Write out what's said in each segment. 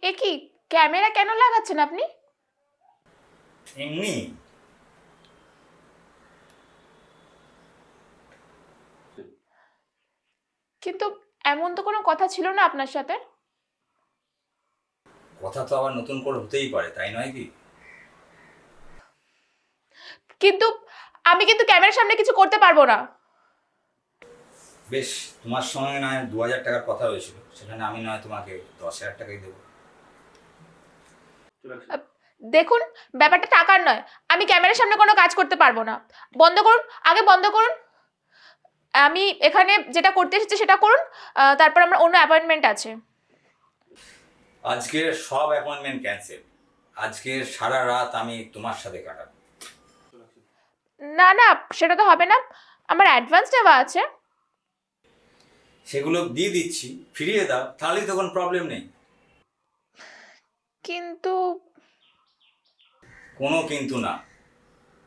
এ কি ক্যামেরা কেন লাগাচ্ছেন আপনি? এমনি। কিন্তু এমন তো কোনো কথা ছিল না আপনার সাথে। কথা তো আবার নতুন করে হতেই পারে, তাই নয় কি? কিন্তু আমি কিন্তু ক্যামেরার সামনে কিছু করতে পারবো না। বেশ, তোমার সঙ্গে নয় 2000 টাকার কথা হয়েছিল, সেখানে আমি নয় তোমাকে 10,000 টাকাই দেবো। আহ, দেখুন, ব্যাপারটা টাকার নয়। আমি ক্যামেরার সামনে কোনো কাজ করতে পারবো না। বন্ধ করুন, আগে বন্ধ করুন। আমি এখানে যেটা করতে এসেছি সেটা করুন। তারপর আমার অন্য অ্যাপয়েন্টমেন্ট আছে। আজকের সব অ্যাপয়েন্টমেন্ট ক্যান্সেল। আজকের সারা রাত আমি তোমার সাথে কাটাবো। না না, সেটা তো হবে না। আমার অ্যাডভান্স নেওয়া আছে। সেগুলো দিয়ে দিচ্ছি, ফিরিয়ে দাও, তাহলেই তো কোনো প্রবলেম নেই। কিন্তু কোনো কিন্তু না।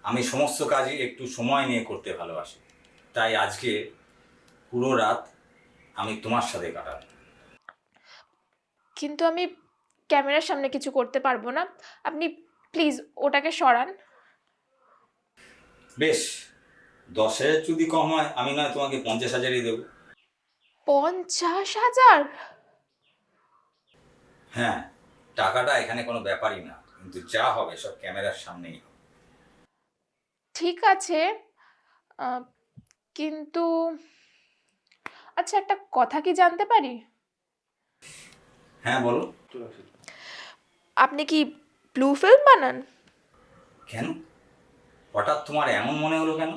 আমি সমস্ত কাজই একটু সময় নিয়ে করতে ভালোবাসি, তাই আজকে পুরো রাত আমি তোমার সাথে কাটাবো। কিন্তু আমি ক্যামেরার সামনে কিছু করতে পারবো না। আপনি প্লিজ ওটাকে সরান। বেশ, 10,000 যদি কম হয় আমি নয় তোমাকে 50,000ই দেবো। 50,000? হ্যাঁ, টাকাটা এখানে কোনো ব্যাপারই না, কিন্তু যা হবে সব ক্যামেরার সামনেই হবে। ঠিক আছে। আহ, কিন্তু আচ্ছা, একটা কথা কি জানতে পারি? হ্যাঁ বলো। আপনি কি ব্লু ফিল্ম বানান? কেন? হঠাৎ তোমার এমন মনে হলো কেন?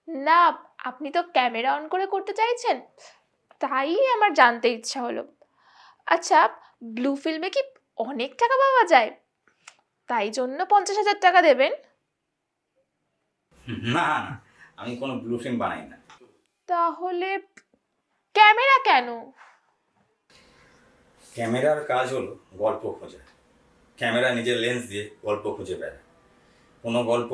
না, আপনি তো ক্যামেরা অন করে করতে চাইছেন, তাই আমার জানতে ইচ্ছা হলো। আচ্ছা, ব্লু ফিল্মে কি অনেক টাকা পাওয়া যায়, তাই জন্য 50,000 টাকা দেবেন? না না, আমি কোনো ব্লু ফিল্ম বানাই না। তাহলে ক্যামেরা কেন? ক্যামেরার কাজ হলো গল্প খোঁজা। ক্যামেরা নিজের লেন্স দিয়ে গল্প খুঁজে বেড়ায়। কোনো গল্প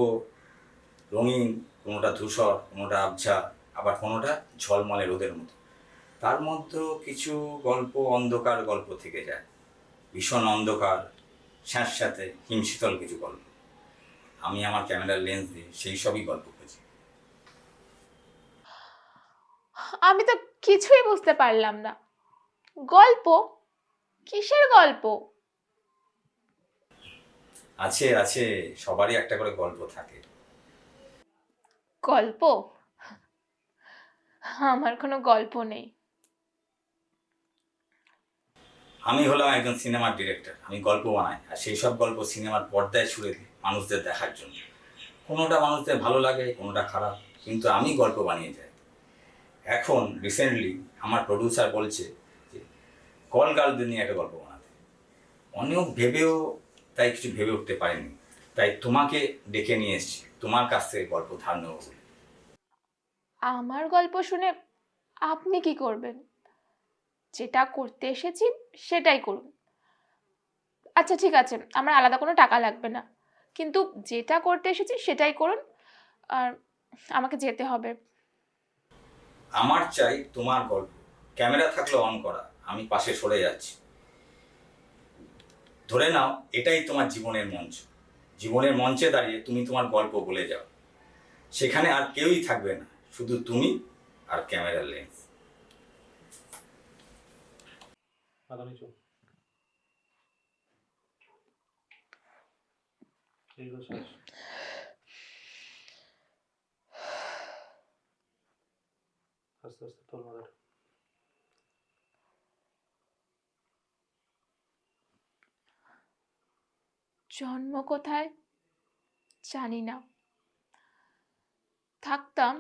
রঙিন, কোনোটা ধূসর, কোনোটা আবছা, আবার কোনোটা ঝলমলে রোদের মতো। তার মধ্যেও কিছু গল্প অন্ধকার গল্প থেকে যায়, ভীষণ অন্ধকার, স্যাঁতস্যাঁতে হিমশীতল কিছু গল্প। আমি আমার ক্যামেরার লেন্স দিয়ে সেই সবই গল্প খুঁজি। আমি তো কিছুই বুঝতে পারলাম না। গল্প? কিসের গল্প? আছে আছে, সবারই একটা করে গল্প থাকে। গল্প? আমার কোনো গল্প নেই। আমি হলাম একজন সিনেমার ডিরেক্টর, আমি গল্প বানাই, আর সেই সব গল্প সিনেমার পর্দায় ছুড়ে দিই মানুষদের দেখার জন্য। কোনোটা মানুষদের ভালো লাগে, কোনোটা খারাপ, কিন্তু আমি গল্প বানিয়ে যাই। এখন রিসেন্টলি আমার প্রডিউসার বলছে যে কল গার্লদের নিয়ে একটা গল্প বানাতে। অনেক ভেবেও তাই কিছু ভেবে উঠতে পারেনি, তাই তোমাকে ডেকে নিয়ে এসেছি তোমার কাছ থেকে গল্প ধার নেবো বলে। আমার গল্প শুনে আপনি কি করবেন? যেটা করতে এসেছি সেটাই করুন। আচ্ছা ঠিক আছে, আমার আলাদা কোনো টাকা লাগবে না, কিন্তু যেটা করতে এসেছি সেটাই করুন। আর আমাকে যেতে হবে। আমার চাই তোমার গল্প, ক্যামেরা থাকলে অন করা, আমি পাশে সরে যাচ্ছি। ধরে নাও এটাই তোমার জীবনের মঞ্চ। জীবনের মঞ্চে দাঁড়িয়ে তুমি তোমার গল্প বলে যাও, সেখানে আর কেউই থাকবে না, শুধু তুমি আর ক্যামেরার লেন্স। আস্তে আস্তে তোর মাথাটা। জন্ম কোথায় জানি না, থাকতাম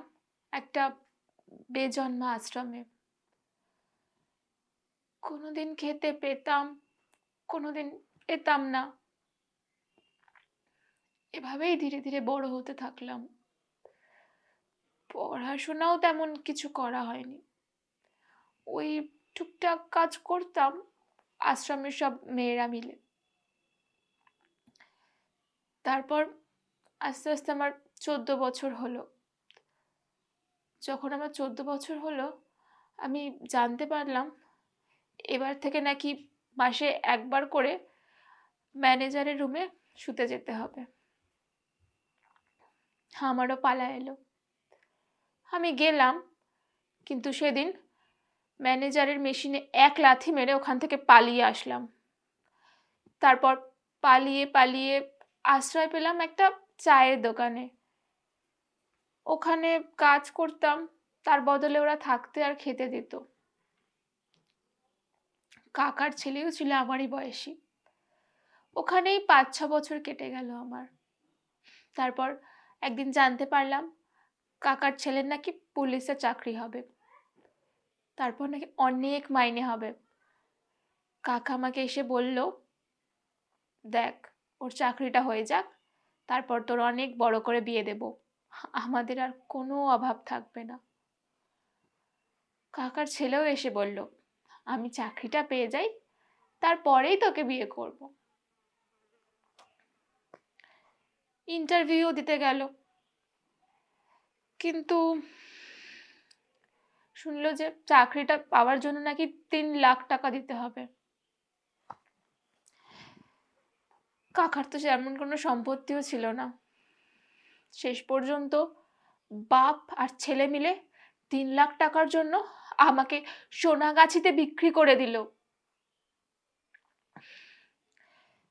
একটা বেজন্মা আশ্রমে। কোনোদিন খেতে পেতাম, কোনোদিন পেতাম না। এভাবেই ধীরে ধীরে বড় হতে থাকলাম। পড়াশোনাও তেমন কিছু করা হয়নি। ওই টুকটাক কাজ করতাম আশ্রমের সব মেয়েরা মিলে। তারপর আস্তে আস্তে আমার 14 বছর হলো। যখন আমার 14 বছর হলো, আমি জানতে পারলাম এবার থেকে নাকি মাসে একবার করে ম্যানেজারের রুমে শুতে যেতে হবে। আমারও পালা এলো। আমি গেলাম, কিন্তু সেদিন ম্যানেজারের মেশিনে এক লাথি মেরে ওখান থেকে পালিয়ে আসলাম। তারপর পালিয়ে পালিয়ে আশ্রয় পেলাম একটা চায়ের দোকানে। ওখানে কাজ করতাম, তার বদলে ওরা থাকতে আর খেতে দিত। কাকার ছেলেও ছিল আমারই বয়সী। ওখানেই 5-6 বছর কেটে গেল আমার। তারপর একদিন জানতে পারলাম কাকার ছেলের নাকি পুলিশে চাকরি হবে, তারপর নাকি অনেক মাইনে হবে। কাকা আমাকে এসে বলল, দেখ ওর চাকরিটা হয়ে যাক, তারপর তোর অনেক বড় করে বিয়ে দেব, আমাদের আর কোনো অভাব থাকবে না। কাকার ছেলেও এসে বলল, আমি চাকরিটা পেয়ে যাই, তারপরেই তোকে বিয়ে করব। ইন্টারভিউ দিতে গেল, কিন্তু শুনলো যে চাকরিটা পাওয়ার জন্য নাকি 3 লাখ টাকা দিতে হবে। কাকার তো সেমন কোনো সম্পত্তিও ছিল না। শেষ পর্যন্ত বাপ আর ছেলে মিলে 3 লাখ টাকার জন্য আমাকে সোনাগাছিতে বিক্রি করে দিল।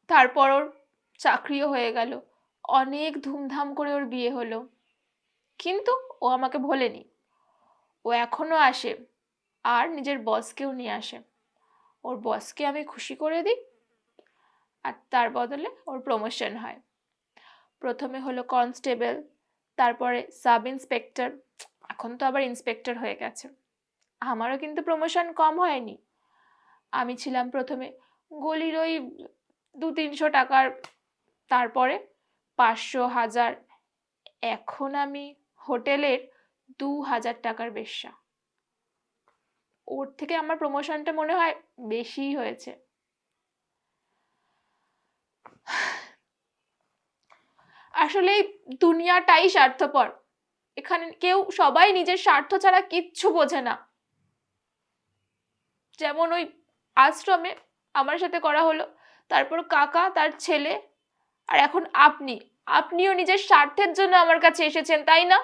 তারপর ওর চাকরিও হয়ে গেল, অনেক ধুমধাম করে ওর বিয়ে হলো। কিন্তু ও আমাকে ভোলেনি, ও এখনো আসে আর নিজের বসকেও নিয়ে আসে। ওর বসকে আমি খুশি করে দিই, আর তার বদলে ওর প্রমোশন হয়। প্রথমে হলো কনস্টেবল, তারপরে সাব ইন্সপেক্টর, এখন তো আবার ইন্সপেক্টর হয়ে গেছে। আমারও কিন্তু প্রমোশন কম হয়নি। আমি ছিলাম প্রথমে গলির ওই 200-300 টাকার, তারপরে 500, 1000, এখন আমি হোটেলের 2000 টাকার বেশ্যা। ওর থেকে আমার প্রমোশনটা মনে হয় বেশিই হয়েছে। আসলে এই দুনিয়াটাই স্বার্থপর। এখানে সবাই নিজের স্বার্থ ছাড়া কিচ্ছু বোঝে না। যেমন ওই আশ্রমে আমার সাথে করা হলো, তারপর কাকা, তার ছেলে, আর এখন আপনিও নিজের স্বার্থের জন্য আমার কাছে এসেছেন, তাই না?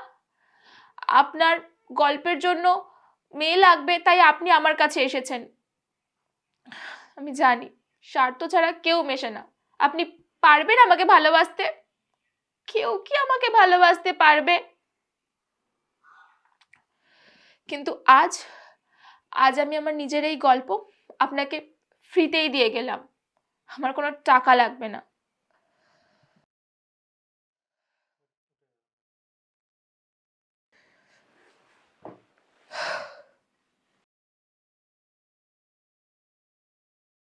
আপনার গল্পের জন্য মেয়ে লাগবে, তাই আপনি আমার কাছে এসেছেন। আমি জানি স্বার্থ ছাড়া কেউ মেশে না। আপনি পারবেন আমাকে ভালোবাসতে? কেউ কি আমাকে ভালোবাসতে পারবে? কিন্তু আজ আজ আমি আমার নিজের এই গল্প আপনাকে ফ্রিতেই দিয়ে গেলাম। আমার কোনো টাকা লাগবে না।